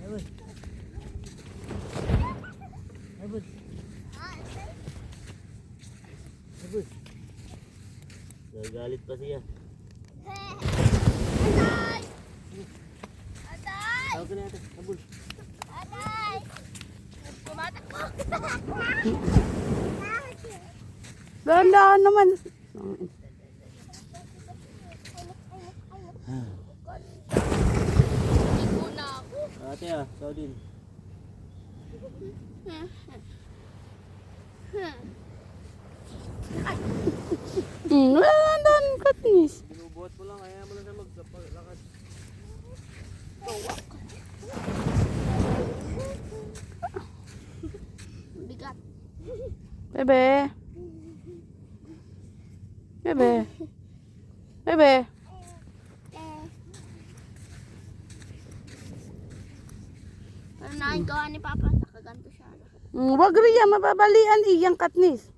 Abot. Abot. Abot. Gagalit pa siya. Atay! Atay! Tawag ka na natin. Abot. Atay! Tumatakbo! Dahan-dahan naman. Ligo na ako. Ate tawag din. Wala na dahan, Katniss. Binubuhat mo lang, kaya mo lang siya maglakad. Bigat. Bebe. Bebe. Bebe. Ano na gawa ni Papa? Nakaganto siya. Wag riya, mababalian iyang Katniss.